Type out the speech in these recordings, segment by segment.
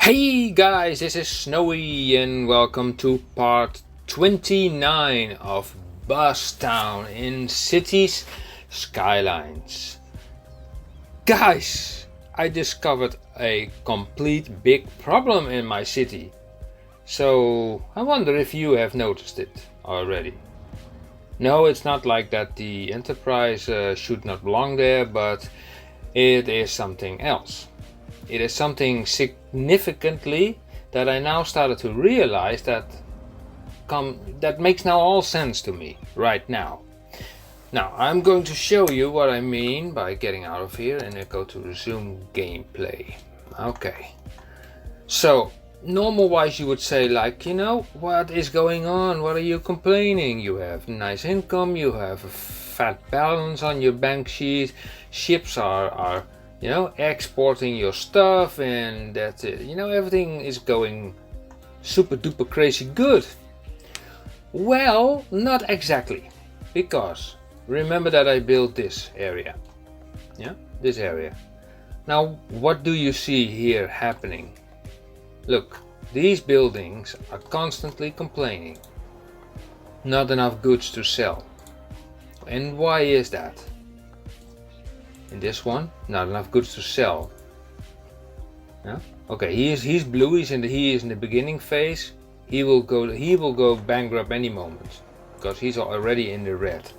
Hey guys, this is Snowy and welcome to part 29 of BuzzTown in Cities Skylines. Guys, I discovered a complete big problem in my city. So I wonder if you have noticed it already. No, it's not like that the enterprise should not belong there, but it is something else. It is something significantly that I now started to realize that makes now all sense to me right now. Now I'm going to show you what I mean by getting out of here and I go to resume gameplay. Okay. So normal wise you would say like, what is going on? What are you complaining? You have nice income, you have a fat balance on your bank sheet, ships are exporting your stuff, and that everything is going super duper crazy good. Well, not exactly, because remember that I built this area. This area. Now what do you see here happening? Look, these buildings are constantly complaining. Not enough goods to sell. And why is that? In this one, not enough goods to sell. Okay, he's blue. He is in the beginning phase. He will go bankrupt any moment because he's already in the red.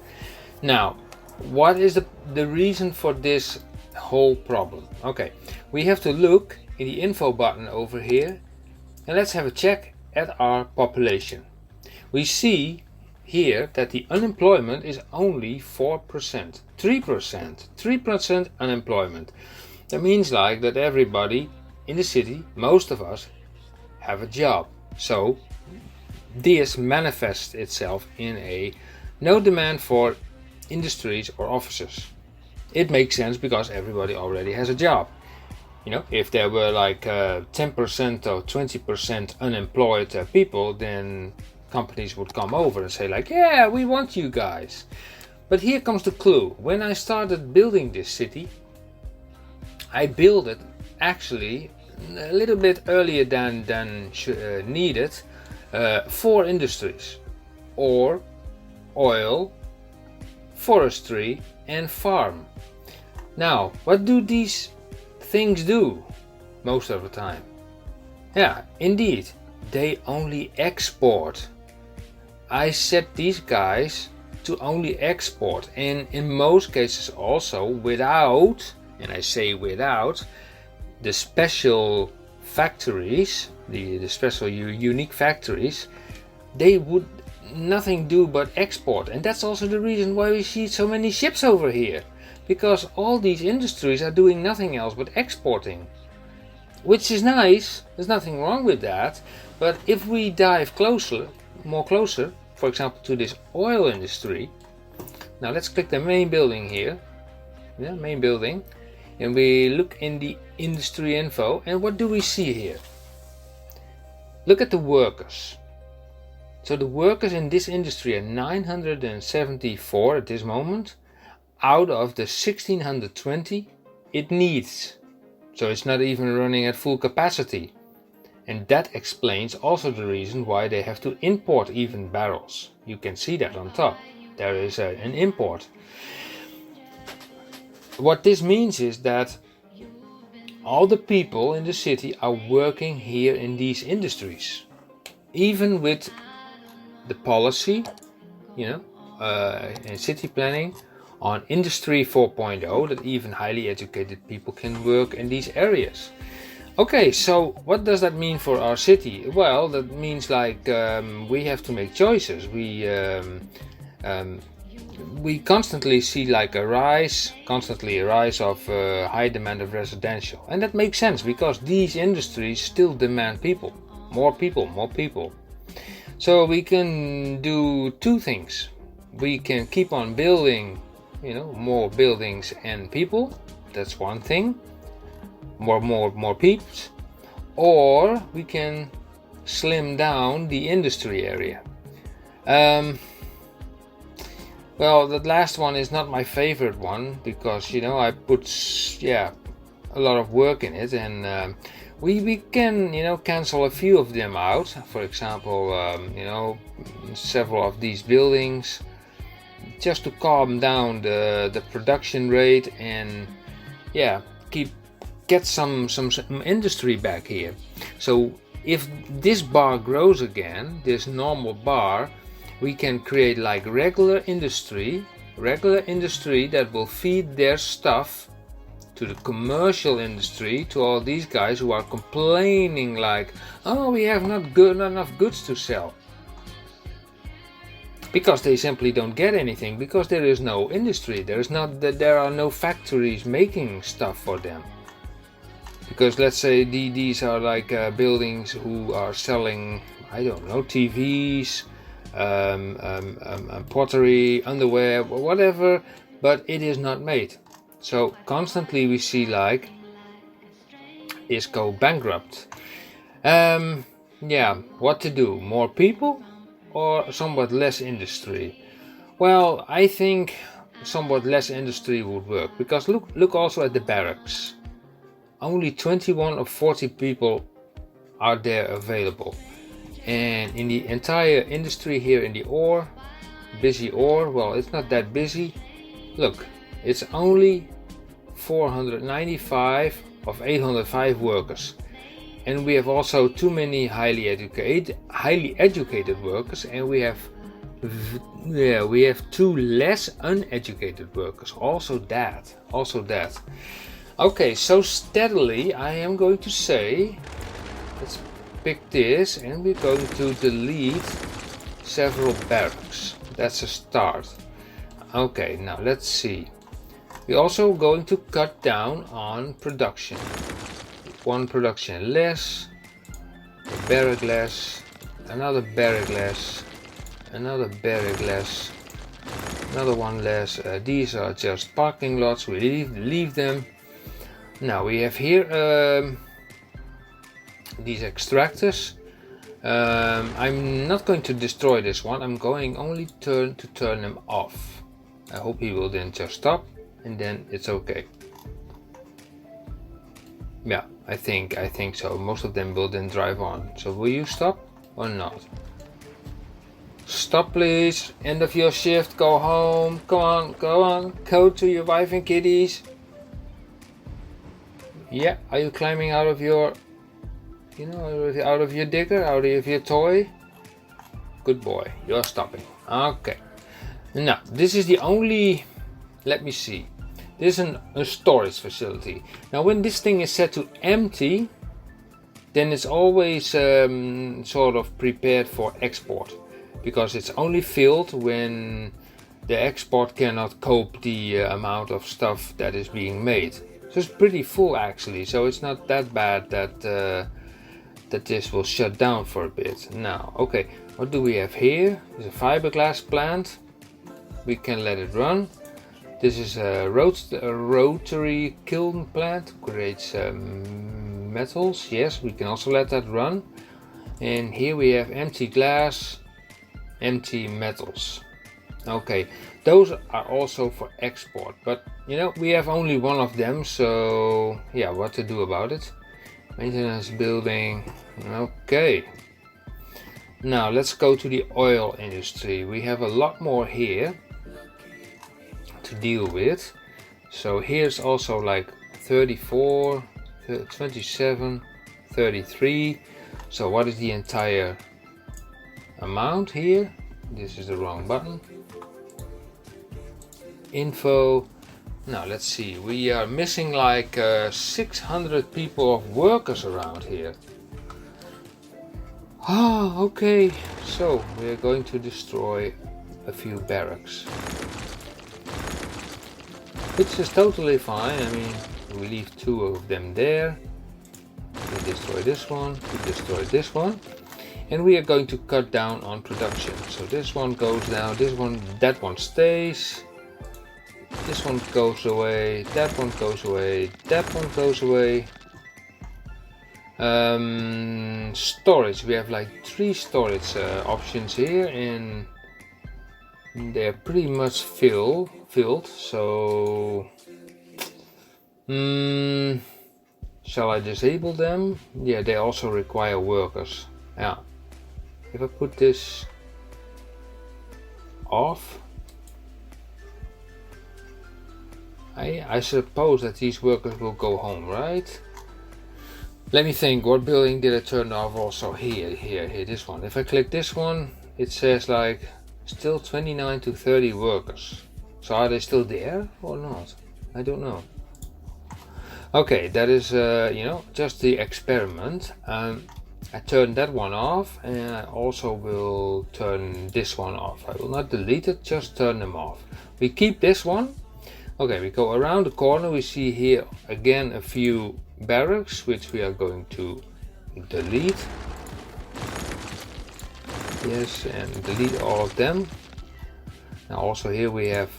Now, what is the reason for this whole problem? Okay, we have to look in the info button over here, and let's have a check at our population. We see here that the unemployment is only 4%, 3% unemployment. That means like that everybody in the city, most of us, have a job. So this manifests itself in a no demand for industries or offices. It makes sense because everybody already has a job. If there were like 10% or 20% unemployed people, then companies would come over and say like, yeah, we want you guys. But here comes the clue. When I started building this city, I built it actually a little bit earlier than needed for industries, or oil, forestry and farm. Now, what do these things do most of the time? Yeah, indeed, they only export. I set these guys to only export, and in most cases also without, and I say without, the special factories, the special unique factories, they would nothing do but export. And that's also the reason why we see so many ships over here, because all these industries are doing nothing else but exporting, which is nice. There's nothing wrong with that. But if we dive more closer, for example, to this oil industry. Now let's click the main building here. Main building. And we look in the industry info. And what do we see here? Look at the workers. So the workers in this industry are 974 at this moment. Out of the 1620 it needs. So it's not even running at full capacity. And that explains also the reason why they have to import even barrels. You can see that on top. There is an import. What this means is that all the people in the city are working here in these industries. Even with the policy, in city planning on Industry 4.0, that even highly educated people can work in these areas. Okay, so what does that mean for our city? Well, that means like we have to make choices. We constantly see like a rise of high demand of residential, and that makes sense because these industries still demand people, more people. So we can do two things. We can keep on building, more buildings and people. That's one thing. More peeps, or we can slim down the industry area. Well, that last one is not my favorite one because I put a lot of work in it, and we can, you know, cancel a few of them out. For example, you know, several of these buildings, just to calm down the production rate and yeah, get some industry back here. So if this bar grows again, this normal bar, we can create like regular industry that will feed their stuff to the commercial industry, to all these guys who are complaining like, oh, we have not enough goods to sell. Because they simply don't get anything, because there is no industry, there are no factories making stuff for them. Because let's say these are like buildings who are selling, I don't know, TVs, pottery, underwear, whatever, but it is not made. So constantly we see like this go bankrupt. Yeah, what to do? More people or somewhat less industry? Well, I think somewhat less industry would work, because look also at the barracks. Only 21 of 40 people are there available. And in the entire industry here in the ore, busy ore, well, it's not that busy. Look, it's only 495 of 805 workers. And we have also too many highly educated workers, and we have too less uneducated workers. Also that. Okay, so steadily I am going to say, let's pick this, and we're going to delete several barracks. That's a start. Okay, now let's see. We're also going to cut down on production. One production less, a barrack less, another barrack less, another barrack less, another one less. These are just parking lots, we leave them. Now we have here these extractors. I'm not going to destroy this one, I'm going only to turn them off. I hope he will then just stop, and then it's okay. Yeah, I think so. Most of them will then drive on. So will you stop or not? Stop please. End of your shift. Go home. Come on. Go to your wife and kiddies. Yeah, are you climbing out of your, you know, out of your digger, out of your toy? Good boy. You're stopping. Okay. Now, this is the only, let me see. This is a storage facility. Now when this thing is set to empty, then it's always sort of prepared for export, because it's only filled when the export cannot cope the amount of stuff that is being made. So it's pretty full actually, so it's not that bad that this will shut down for a bit. Now, okay, what do we have here? There's a fiberglass plant. We can let it run. This is a rotary kiln plant, creates metals. Yes, we can also let that run. And here we have empty glass, empty metals. Okay, those are also for export, but you know, we have only one of them, so yeah, what to do about it? Maintenance building. Okay. Now let's go to the oil industry. We have a lot more here to deal with. So here's also like 34, 27, 33. So what is the entire amount here? This is the wrong button. Info. Now let's see, we are missing like 600 people of workers around here. Ah, okay, so we are going to destroy a few barracks, which is totally fine. I mean, we leave two of them there, we destroy this one, we destroy this one, and we are going to cut down on production. So this one goes down, this one, that one stays, this one goes away, that one goes away, that one goes away. Storage, we have like 3 storage options here, and they're pretty much filled. So Shall I disable them? Yeah, they also require workers. Yeah. If I put this off, I suppose that these workers will go home, right? Let me think, what building did I turn off also? Here, this one. If I click this one, it says like still 29 to 30 workers. So are they still there or not? I don't know. Okay, that is, just the experiment. I turned that one off, and I also will turn this one off. I will not delete it, just turn them off. We keep this one. Okay, we go around the corner. We see here again a few barracks, which we are going to delete. Yes, and delete all of them. Now also here we have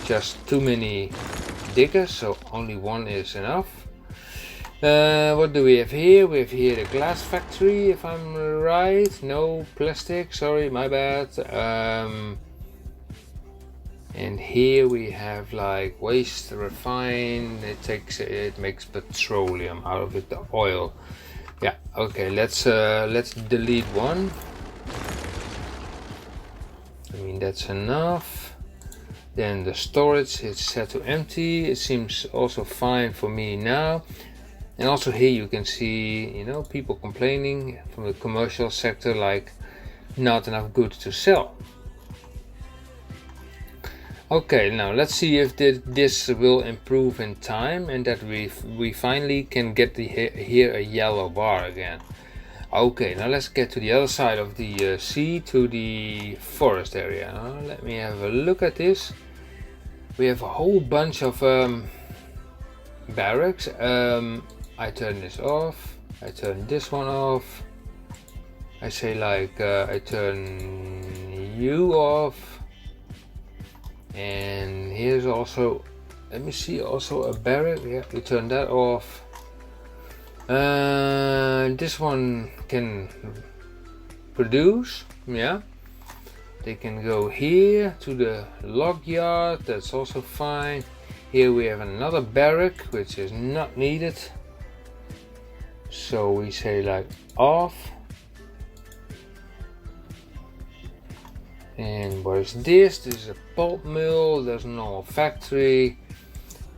just too many diggers, so only one is enough. What do we have here? We have here the glass factory, if I'm right. No, plastic, sorry, my bad. And here we have like waste refined. It makes petroleum out of it, the oil. Yeah, okay, let's delete one. I mean, that's enough. Then the storage is set to empty. It seems also fine for me now. And also here you can see, people complaining from the commercial sector, like not enough goods to sell. Okay, now let's see if this will improve in time, and that we finally can get here a yellow bar again. Okay, now let's get to the other side of the sea, to the forest area. Let me have a look at this. We have a whole bunch of barracks. I turn this off. I turn this one off. I say like I turn you off. And here's also, let me see, also a barrack. Yeah, we turn that off. This one can produce, yeah. They can go here to the log yard, that's also fine. Here we have another barrack, which is not needed. So we say like off. And what is this? This is a pulp mill, there's a normal factory.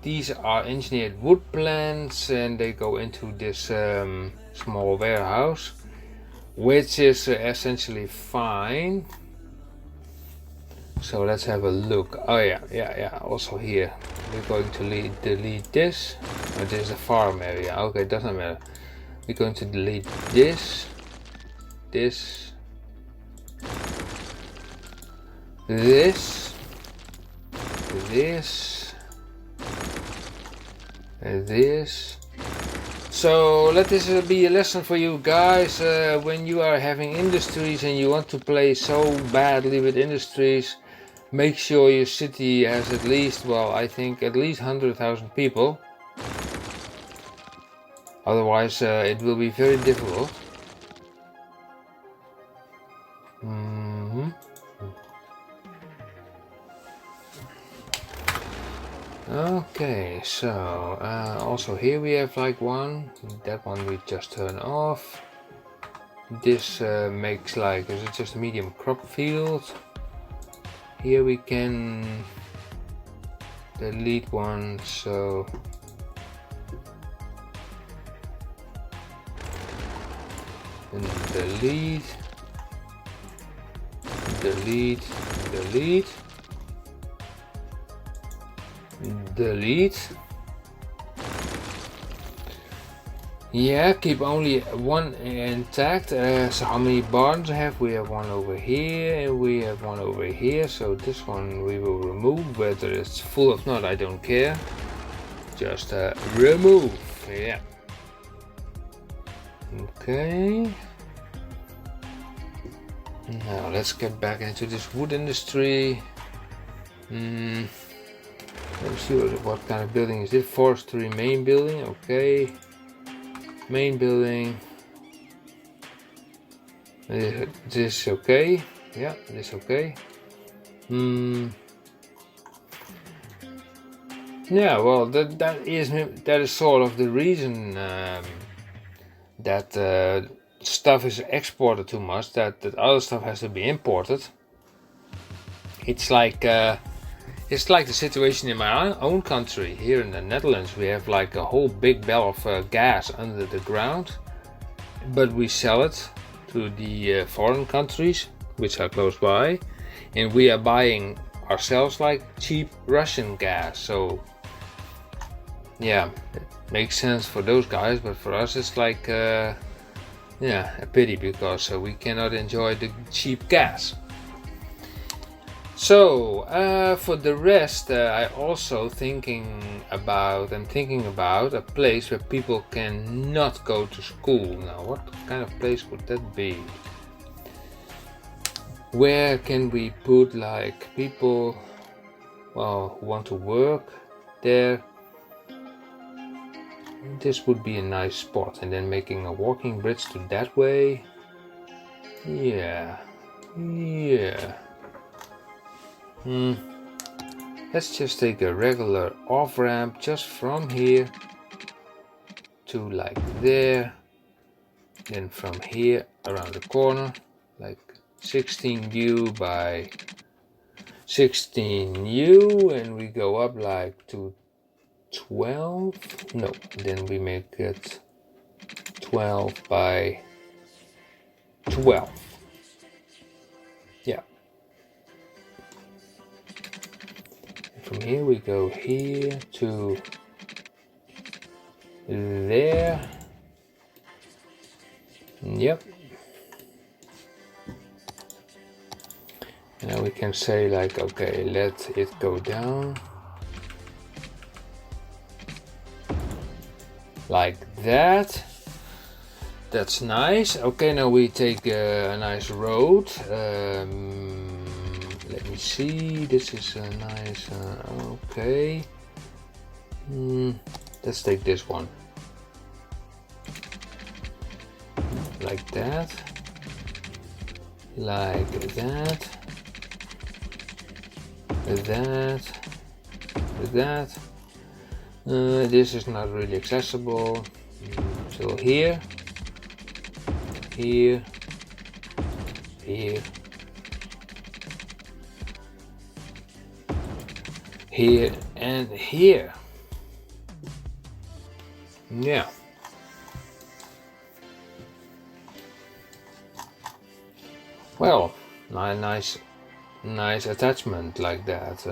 These are engineered wood plants, and they go into this small warehouse, which is essentially fine. So let's have a look. Oh yeah. Also here, we're going to delete this. Oh, this is a farm area. Okay, doesn't matter. We're going to delete this, this, this, and this. So let this be a lesson for you guys. When you are having industries and you want to play so badly with industries, make sure your city has at least, well, I think at least 100,000 people. Otherwise it will be very difficult. Okay, so also here we have like one. That one we just turn off. This makes like, is it just a medium crop field? Here we can delete one, so and delete, delete, delete, delete. Yeah, keep only one intact. So how many barns I have? We have one over here and we have one over here. So this one we will remove. Whether it's full or not, I don't care. Just remove. Yeah. Okay. Now let's get back into this wood industry. Let me see what kind of building is this. Forestry main building. Okay. Main building. This okay. Yeah, this okay. Yeah, well, that is sort of the reason that stuff is exported too much. That other stuff has to be imported. It's like the situation in my own country. Here in the Netherlands, we have like a whole big bell of gas under the ground, but we sell it to the foreign countries which are close by, and we are buying ourselves like cheap Russian gas. So yeah, it makes sense for those guys, but for us it's like a pity, because we cannot enjoy the cheap gas. So for the rest, I'm thinking about a place where people cannot go to school. Now, what kind of place would that be? Where can we put like people, well, who want to work there? This would be a nice spot, and then making a walking bridge to that way. Yeah. Let's just take a regular off-ramp just from here to like there, then from here around the corner, like 16U by 16U, and we go up like to 12. No, then we make it 12 by 12. Yeah. From here we go here to there. Yep. Now we can say like, okay, let it go down like that. That's nice. Okay, now we take a nice road. Let me see. This is a nice. Okay. Let's take this one. Like that. Like that. That. That. This is not really accessible. So here. Here. Here. Here and here. Yeah. Well, nice attachment like that.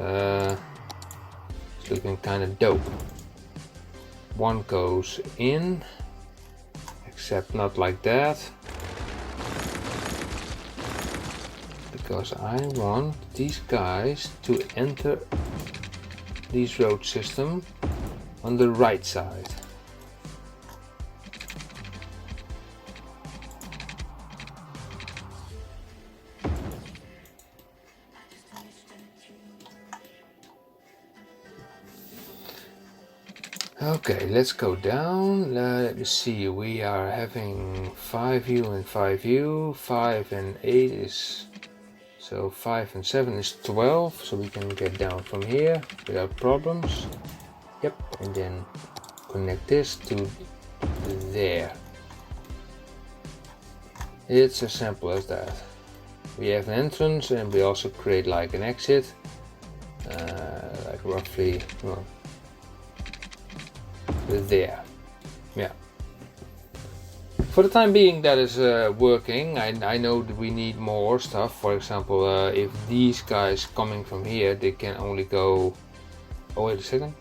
It's looking kind of dope. One goes in, except not like that, because I want these guys to enter this road system on the right side. Okay, let's go down. Let me see, we are having 5U and 5U, 5 and 8 is, so 5 and 7 is 12, so we can get down from here without problems. Yep, and then connect this to there. It's as simple as that. We have an entrance and we also create like an exit, like roughly, well, there. Yeah. For the time being, that is working. I know that we need more stuff. For example, if these guys coming from here, they can only go. Oh, wait a second.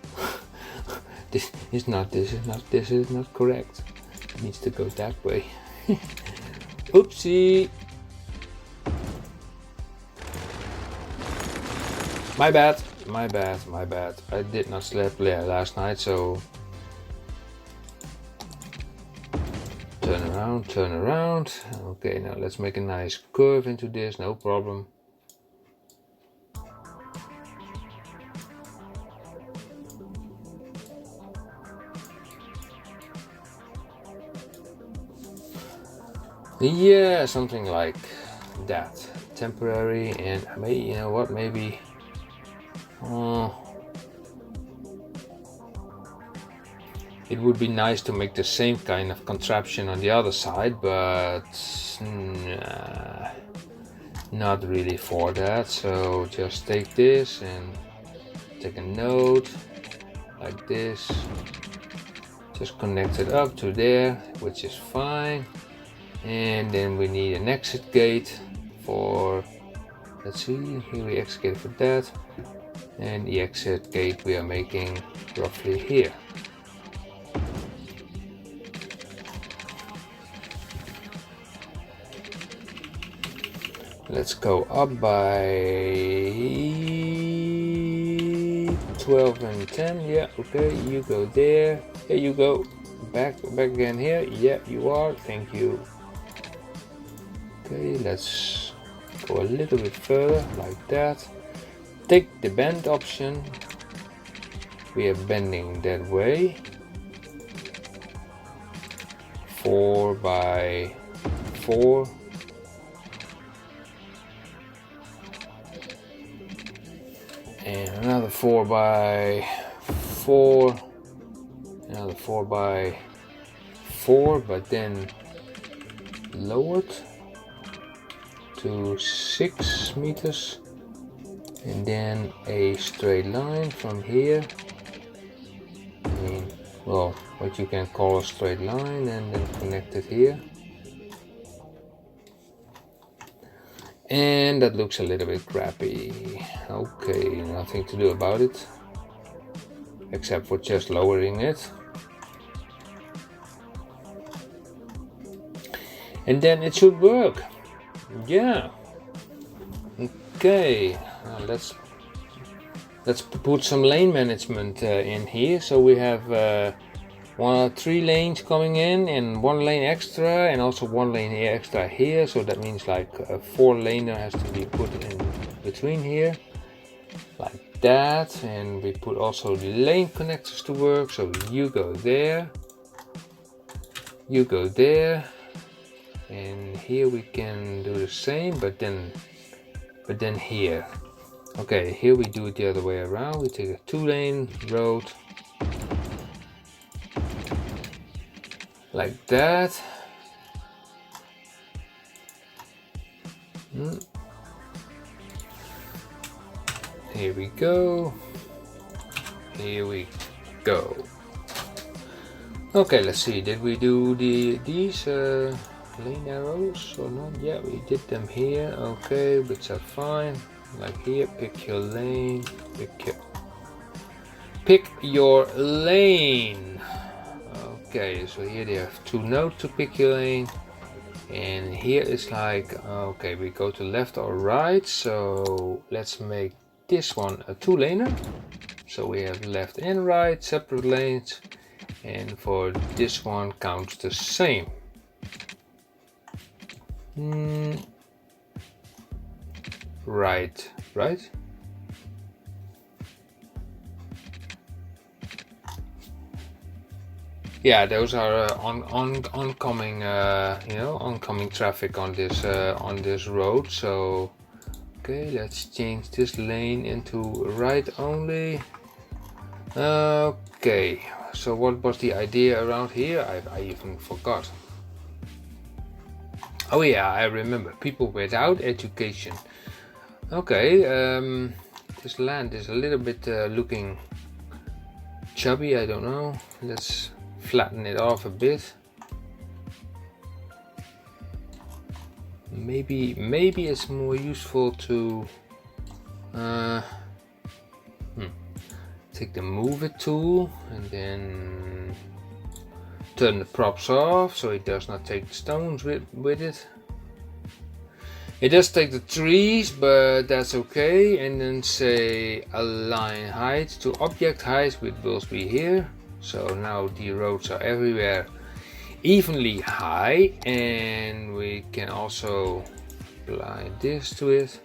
This is not correct. It needs to go that way. Oopsie. My bad. I did not sleep last night, so. Turn around. Okay, now let's make a nice curve into this, no problem. Yeah, something like that. Temporary, and maybe, you know what, maybe It would be nice to make the same kind of contraption on the other side, but not really for that. So just take this and take a node like this, just connect it up to there, which is fine. And then we need an exit gate for, let's see, here we exit gate for that, and the exit gate we are making roughly here. Let's go up by 12 and 10. Yeah, okay, you go there. Here you go. Back again here. Yeah, you are. Thank you. Okay, let's go a little bit further like that. Take the bend option. We are bending that way. 4 by 4. And another 4 by 4, another 4 by 4, but then lowered to 6 meters, and then a straight line from here. I mean, well, what you can call a straight line, and then connect it here. And that looks a little bit crappy. Okay, nothing to do about it, except for just lowering it. And then it should work. Yeah. Okay, let's put some lane management in here. So we have 3 lanes coming in, and 1 lane extra, and also 1 lane extra here. So that means like a 4 laner has to be put in between here, like that. And we put also the lane connectors to work. So you go there, you go there, and here we can do the same, but then here. Okay, here we do it the other way around. We take a 2-lane road like that. Here we go. Here we go. Okay, let's see. Did we do these lane arrows or not? Yeah, we did them here. Okay, which are fine. Like here, pick your lane. Pick your lane. Okay, so here they have 2 nodes to pick your lane, and here is like, okay, we go to left or right. So let's make this one a 2-laner. So we have left and right separate lanes, and for this one counts the same. Right. Yeah, those are oncoming, oncoming traffic on this road. So, okay, let's change this lane into right only. Okay, so what was the idea around here? I even forgot. Oh yeah, I remember. People without education. Okay, this land is a little bit looking chubby. I don't know. Let's flatten it off a bit. Maybe it's more useful to take the move it tool and then turn the props off so it does not take the stones with it. It does take the trees, but that's okay. And then say align height to object height, which will be here. So now the roads are everywhere evenly high, and we can also apply this to it.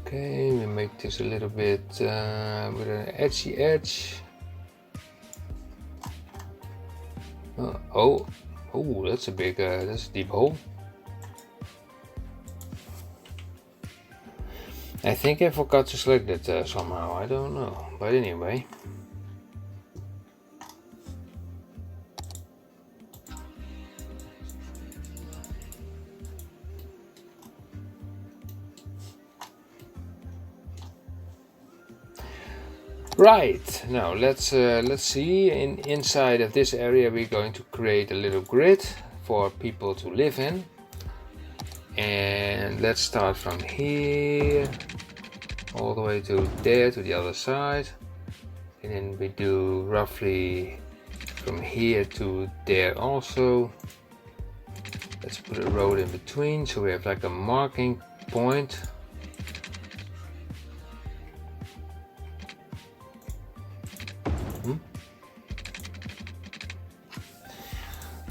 Okay, we make this a little bit with an edgy edge. Oh, that's a big, that's a deep hole. I think I forgot to select it somehow, I don't know, but anyway. Right, now let's see. Inside of this area we're going to create a little grid for people to live in. And let's start from here all the way to there, to the other side. And then we do roughly from here to there also. Let's put a road in between so we have like a marking point.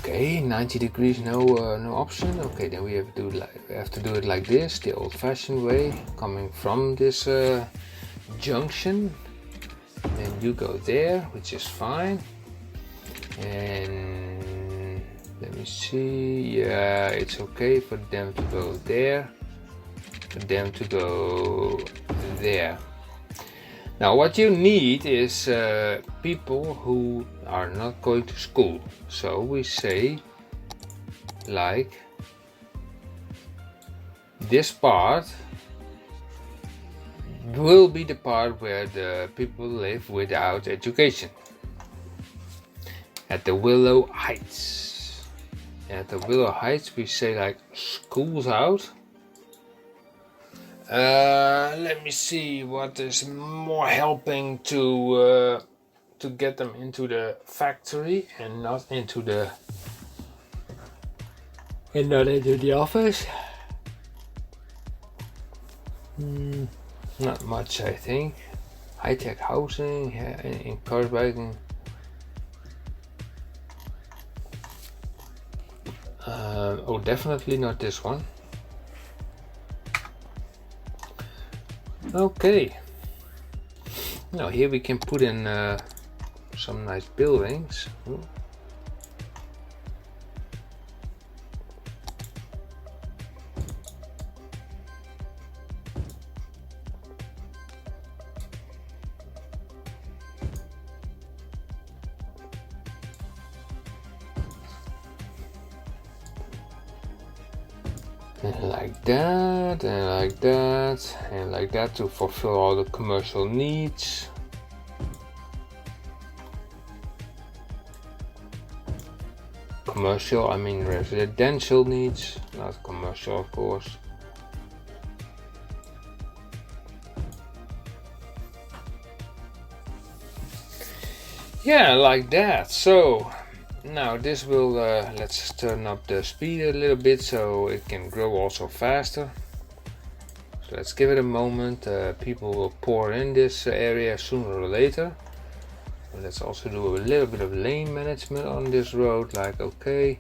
Okay, 90 degrees, no option. Okay, then we have to do it like this, the old-fashioned way, coming from this junction. Then you go there, which is fine. And let me see. Yeah, it's okay for them to go there, for them to go there. Now what you need is people who are not going to school. So we say like this part will be the part where the people live without education. At the Willow Heights. At the Willow Heights we say like schools out. Let me see what is more helping to get them into the factory and not into the office. Not much, I think. High-tech housing, encouraging. Oh, definitely not this one. Okay, now here we can put in some nice buildings. And like that, and like that, and like that to fulfill all the commercial needs. Commercial, I mean residential needs, not commercial, of course. Yeah, like that. So now this will, let's turn up the speed a little bit so it can grow also faster. So let's give it a moment. People will pour in this area sooner or later. Let's also do a little bit of lane management on this road, like okay,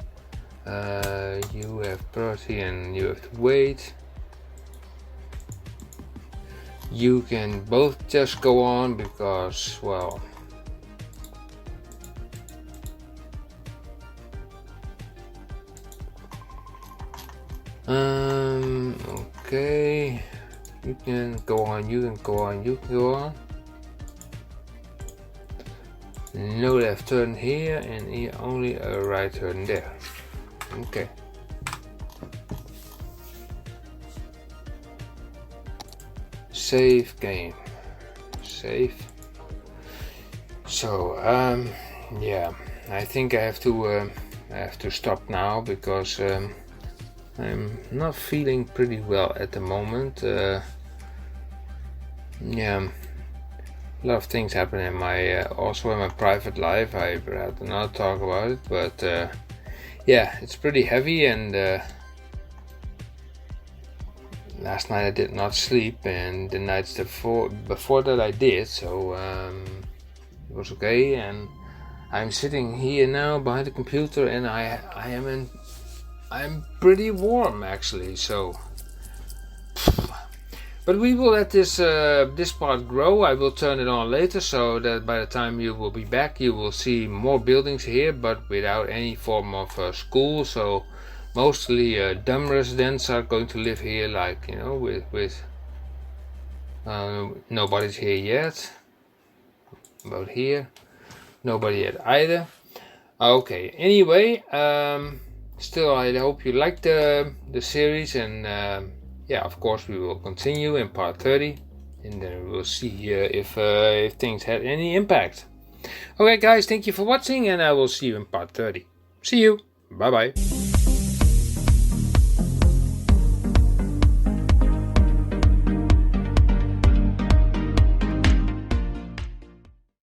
you have priority and you have to wait. You can both just go on because, well, okay, you can go on, you can go on, you can go on. No left turn here and here only a right turn there. Okay. Save game. Save. So yeah, I think I have to stop now because I'm not feeling pretty well at the moment. Yeah. A lot of things happen in my also in my private life. I'd rather not talk about it, but yeah, it's pretty heavy. And last night I did not sleep, and the nights before that I did. So it was okay. And I'm sitting here now behind the computer, and I'm pretty warm actually. So. But we will let this part grow. I will turn it on later so that by the time you will be back you will see more buildings here, but without any form of school. So mostly dumb residents are going to live here, like, you know, with Nobody's here yet. About here, nobody yet either. Okay, anyway, still I hope you liked the series, and yeah, of course we will continue in part 30, and then we will see if things had any impact. Okay guys, thank you for watching, and I will see you in part 30. See you, bye bye.